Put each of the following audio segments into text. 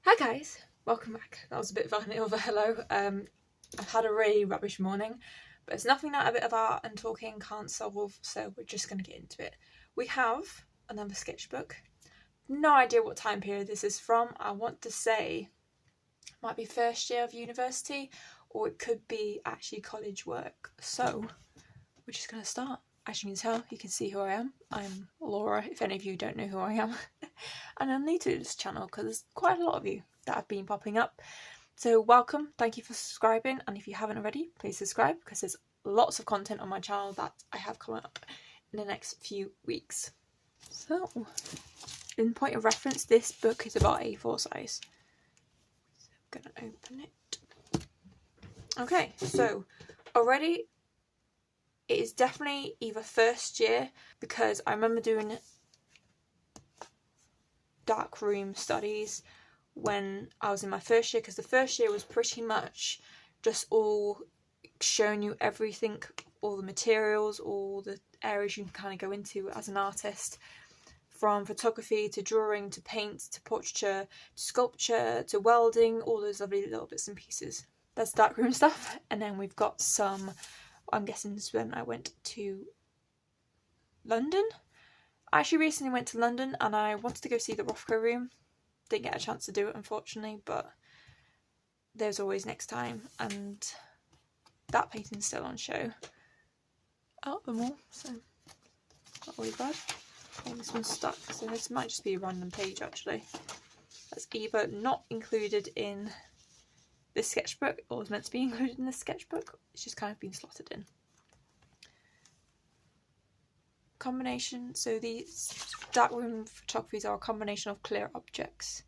Hi guys, welcome back. That was a bit of a hello. I've had a really rubbish morning, but it's nothing that a bit of art and talking can't solve, so we're just going to get into it. We have another sketchbook. No idea what time period this is from. I want to say it might be first year of university, or it could be actually college work. So we're just going to start. As you can tell, you can see who I am. I'm Laura, if any of you don't know who I am. And I'm new to this channel because there's quite a lot of you that have been popping up. So welcome, thank you for subscribing, and if you haven't already, please subscribe because there's lots of content on my channel that I have coming up in the next few weeks. So, in point of reference, this book is about A4 size. So I'm going to open it. Okay, so already it is definitely either first year, because I remember doing dark room studies when I was in my first year, because the first year was pretty much just all showing you everything, all the materials, all the areas you can kind of go into as an artist, from photography to drawing to paint to portraiture to sculpture to welding, all those lovely little bits and pieces. That's darkroom stuff. And then we've got some, I'm guessing this is when I went to London. I actually recently went to London and I wanted to go see the Rothko room. Didn't get a chance to do it, unfortunately, but there's always next time, and that painting's still on show out the mall, so not really bad. Oh, this one's stuck, so this might just be a random page actually. That's either not included in this sketchbook or was meant to be included in this sketchbook. It's just kind of been slotted in. Combination, so these darkroom photographies are a combination of clear objects.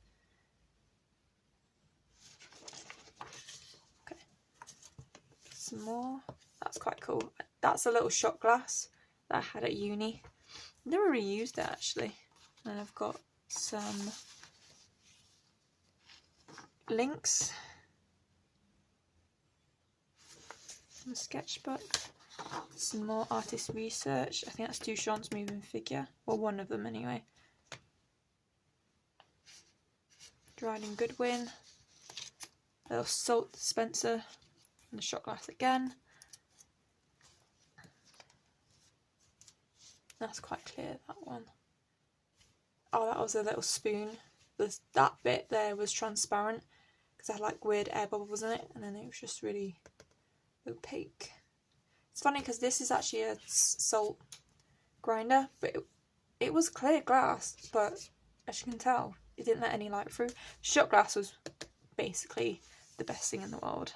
Okay, some more. That's quite cool. That's a little shot glass that I had at uni. Never really used it actually. And I've got some links from the sketchbook. Some more artist research. I think that's Duchamp's moving figure, or one of them anyway. Dryden Goodwin. A little salt dispenser, and the shot glass again. That's quite clear, that one. Oh, that was a little spoon. That bit there was transparent because I had like weird air bubbles in it, and then it was just really opaque. It's funny because this is actually a salt grinder, but it was clear glass, but as you can tell, it didn't let any light through. Shot glass was basically the best thing in the world.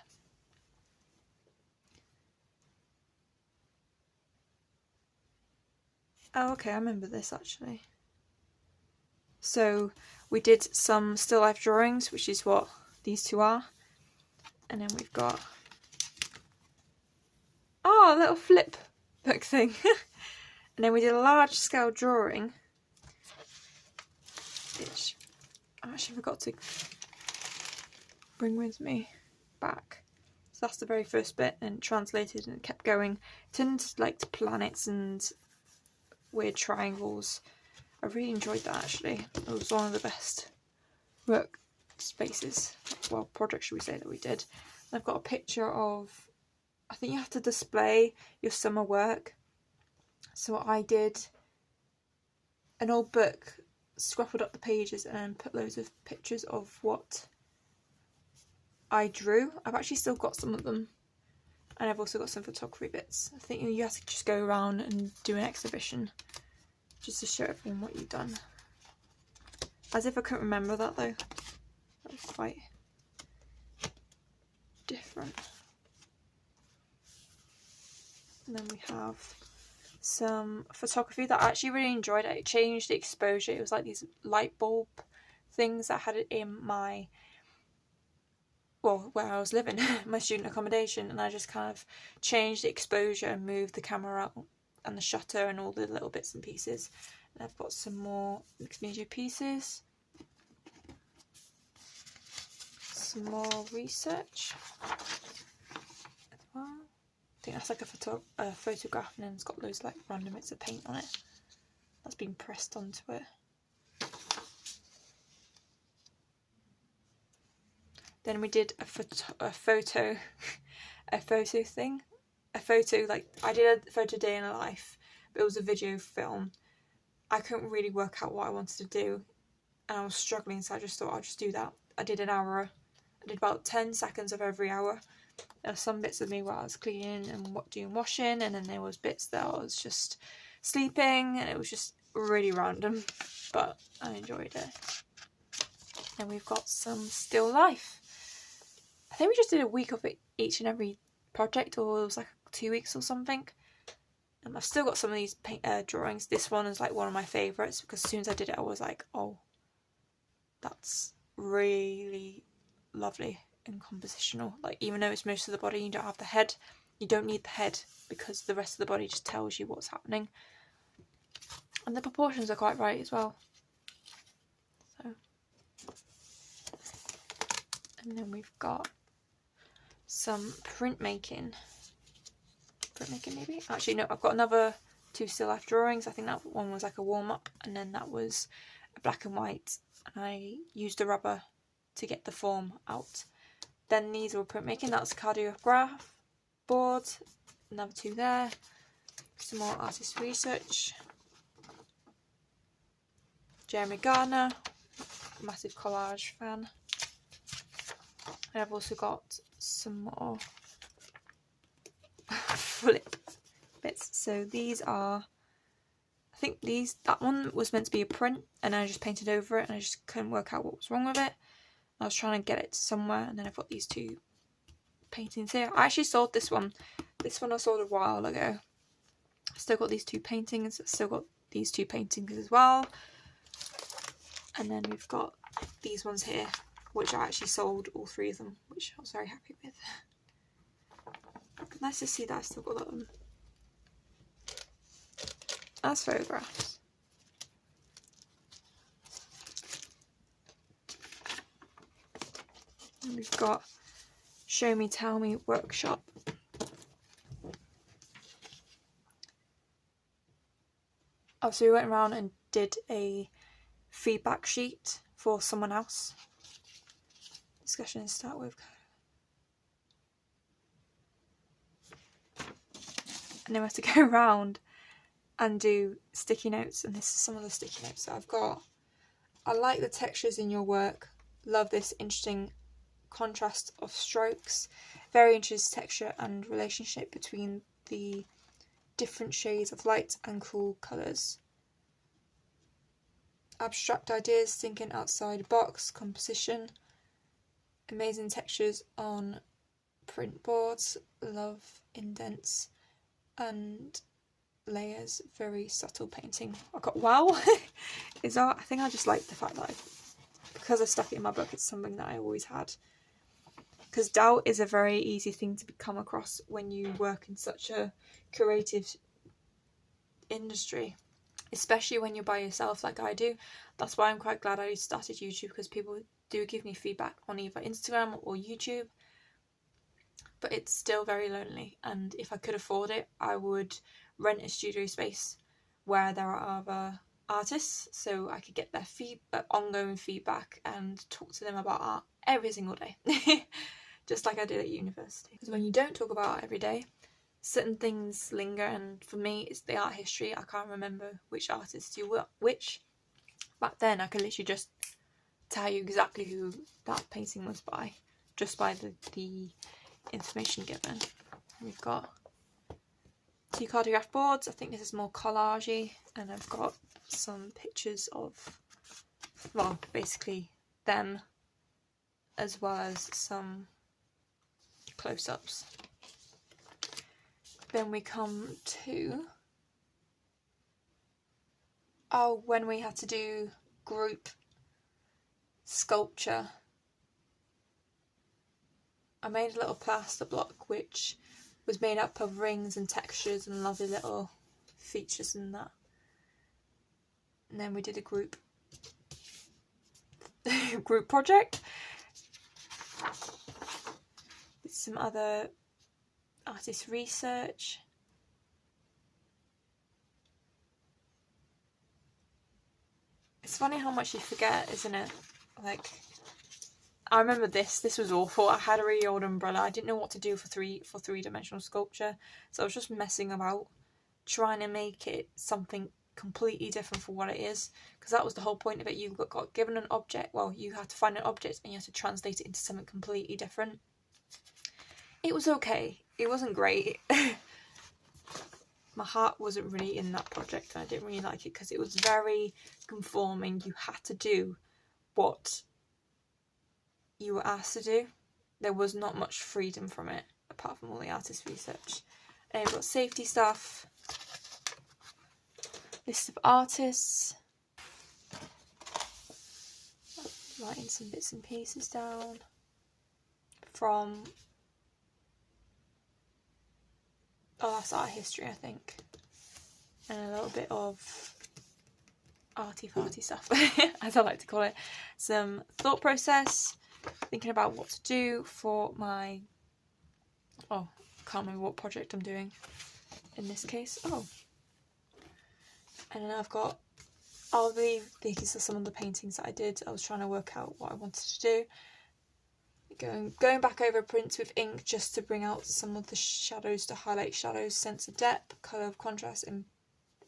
Oh, okay, I remember this actually. So we did some still life drawings, which is what these two are. And then we've got, oh, a little flip book thing. And then we did a large scale drawing, which I actually forgot to bring with me back. So that's the very first bit, and translated and it kept going. It turned like to planets and weird triangles. I really enjoyed that actually. It was one of the best work spaces, well, projects should we say, that we did. And I've got a picture of, I think you have to display your summer work. So I did an old book, scruffled up the pages and put loads of pictures of what I drew. I've actually still got some of them, and I've also got some photography bits. I think you have to just go around and do an exhibition just to show everyone what you've done. As if I couldn't remember that though. That was quite different. And then we have some photography that I actually really enjoyed. It changed the exposure. It was like these light bulb things that I had in my, well, where I was living, my student accommodation, and I just kind of changed the exposure and moved the camera out and the shutter and all the little bits and pieces. And I've got some more mixed media pieces, some more research as well. I think that's like a photograph, and then it's got loads of like random bits of paint on it that's been pressed onto it. Then we did a photo thing. A photo, like, I did a photo day in a life, but it was a video film. I couldn't really work out what I wanted to do, and I was struggling, so I just thought I'll just do that. I did an hour. I did about 10 seconds of every hour. There were some bits of me where I was cleaning and doing washing, and then there was bits that I was just sleeping, and it was just really random, but I enjoyed it. And we've got some still life. I think we just did a week of it, each and every project, or it was like 2 weeks or something. I've still got some of these drawings. This one is like one of my favourites, because as soon as I did it I was like, oh, that's really lovely and compositional. Like, even though it's most of the body, you don't have the head. You don't need the head, because the rest of the body just tells you what's happening. And the proportions are quite right as well. So, and then we've got some printmaking maybe. Actually no, I've got another 2 still life drawings. I think that one was like a warm-up, and then that was a black and white, and I used a rubber to get the form out. Then these were printmaking. That's cardiograph board, another 2 there. Some more artist research. Jeremy Gardner, massive collage fan. And I've also got some more flip bits. So these are, I think that one was meant to be a print, and I just painted over it, and I just couldn't work out what was wrong with it. I was trying to get it somewhere, and then I've got these 2 paintings here. I actually sold this one. This one I sold a while ago. I still got these 2 paintings. I've still got these 2 paintings as well. And then we've got these ones here, which I actually sold all 3 of them, which I was very happy with. Nice to see that I still got them. As photographs. And we've got Show Me Tell Me workshop. Oh, so we went around and did a feedback sheet for someone else. Discussions start with. And then we have to go around and do sticky notes, and this is some of the sticky notes that I've got. I like the textures in your work. Love this interesting contrast of strokes. Very interesting texture and relationship between the different shades of light and cool colours. Abstract ideas, thinking outside the box, composition. Amazing textures on print boards. Love indents and layers. Very subtle painting. I got wow is art. I think I just like the fact that because I stuck it in my book, it's something that I always had. Because doubt is a very easy thing to come across when you work in such a creative industry, especially when you're by yourself like I do. That's why I'm quite glad I started YouTube, because people do give me feedback on either Instagram or YouTube, but it's still very lonely. And if I could afford it, I would rent a studio space where there are other artists, so I could get their ongoing feedback and talk to them about art every single day. Just like I did at university. Because when you don't talk about art every day, certain things linger, and for me it's the art history. I can't remember which artist do which. Back then I could literally just tell you exactly who that painting was by, just by the information given. We've got 2 cartograph boards. I think this is more collagey, and I've got some pictures of, well, basically them, as well as some close-ups. Then we come to, when we had to do group sculpture. I made a little plaster block which was made up of rings and textures and lovely little features in that. And then we did a group project with some other artist research. It's funny how much you forget, isn't it? Like, I remember this was awful. I had a really old umbrella. I didn't know what to do for three-dimensional sculpture, so I was just messing about trying to make it something completely different from what it is, because that was the whole point of it. You got given an object, well, you had to find an object and you had to translate it into something completely different. It was okay. It wasn't great. My heart wasn't really in that project, and I didn't really like it because it was very conforming. You had to do what you were asked to do. There was not much freedom from it, apart from all the artist research. And we've got safety stuff, list of artists, writing some bits and pieces down from, oh, that's art history, I think, and a little bit of arty-farty stuff, as I like to call it. Some thought process, thinking about what to do for my, oh, can't remember what project I'm doing in this case. Oh, and then I've got, I'll leave, these are some of the paintings that I did. I was trying to work out what I wanted to do. Going back over prints with ink just to bring out some of the shadows, to highlight shadows, sense of depth, colour of contrast, and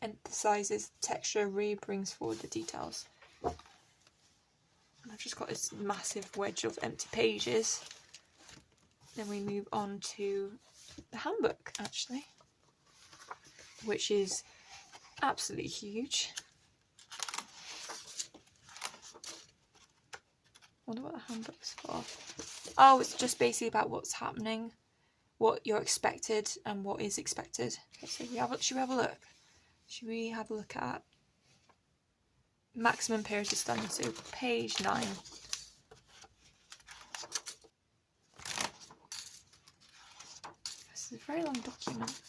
emphasises texture, really brings forward the details. And I've just got this massive wedge of empty pages. Then we move on to the handbook, actually, which is absolutely huge. Wonder what the handbook's for. Oh, it's just basically about what's happening, what you're expected, and what is expected. Okay, so should we have a look? Should we have a look at maximum periods of study? So page 9. This is a very long document.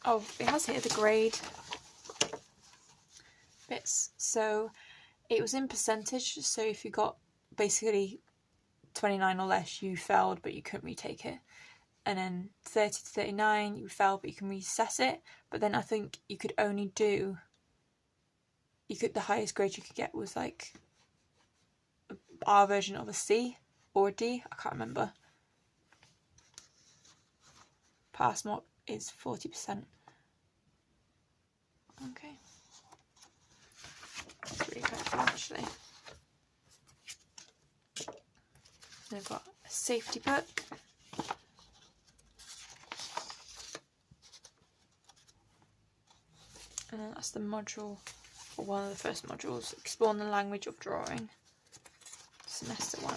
Oh, it has here the grade bits. So it was in percentage, so if you got basically 29 or less, you failed, but you couldn't retake it. And then 30 to 39, you failed, but you can reset it. But then I think you could only do, the highest grade you could get was like our version of a C or a D, I can't remember. Pass mark is 40%. Okay. That's really helpful, actually. Then I've got a safety book. And then that's the module, or one of the first modules, Exploring the Language of Drawing, semester 1.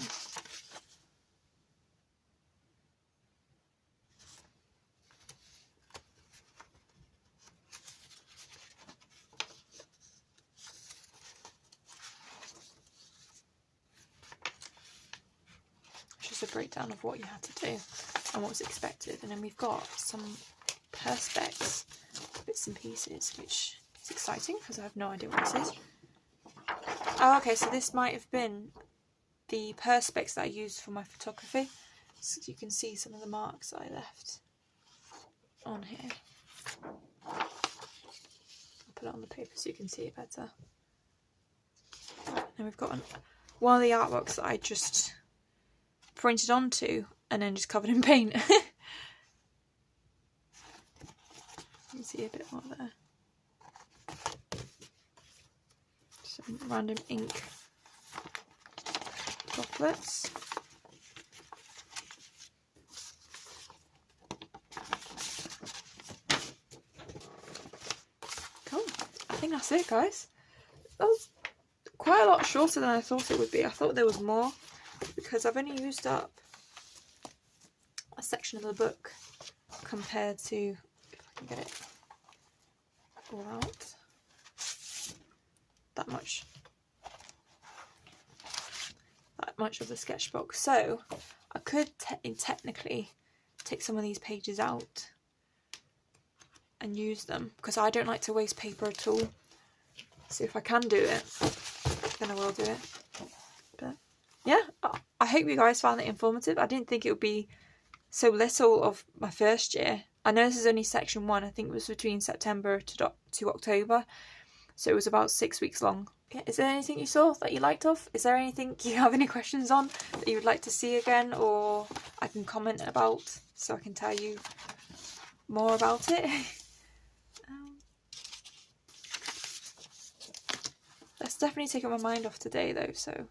Just a breakdown of what you had to do and what was expected. And then we've got some perspex bits and pieces, which is exciting because I have no idea what this is. Oh, okay, so this might have been the perspex that I used for my photography. So you can see some of the marks that I left on here. I'll put it on the paper so you can see it better. And we've got one of the artworks that I just printed onto and then just covered in paint. You can see a bit more there. Some random ink droplets. Cool. I think that's it, guys. That was quite a lot shorter than I thought it would be. I thought there was more because I've only used up a section of the book compared to, if I can get it all out, that much of the sketchbook. So I could technically take some of these pages out and use them because I don't like to waste paper at all. So if I can do it, then I will do it. But yeah, I hope you guys found it informative. I didn't think it would be so little of my first year. I know this is only section 1. I think it was between September to October. so it was about 6 weeks long. Is there anything you saw that you liked of? Is there anything you have any questions on that you would like to see again, or I can comment about so I can tell you more about it? That's definitely taken my mind off today though, so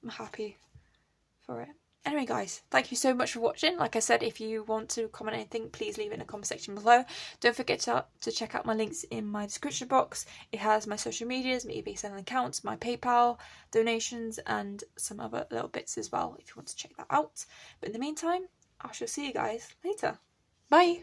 I'm happy for it. Anyway guys, thank you so much for watching. Like I said, if you want to comment anything, please leave it in the comment section below. Don't forget to check out my links in my description box. It has my social medias, my eBay selling accounts, my PayPal donations, and some other little bits as well if you want to check that out. But in the meantime, I shall see you guys later. Bye!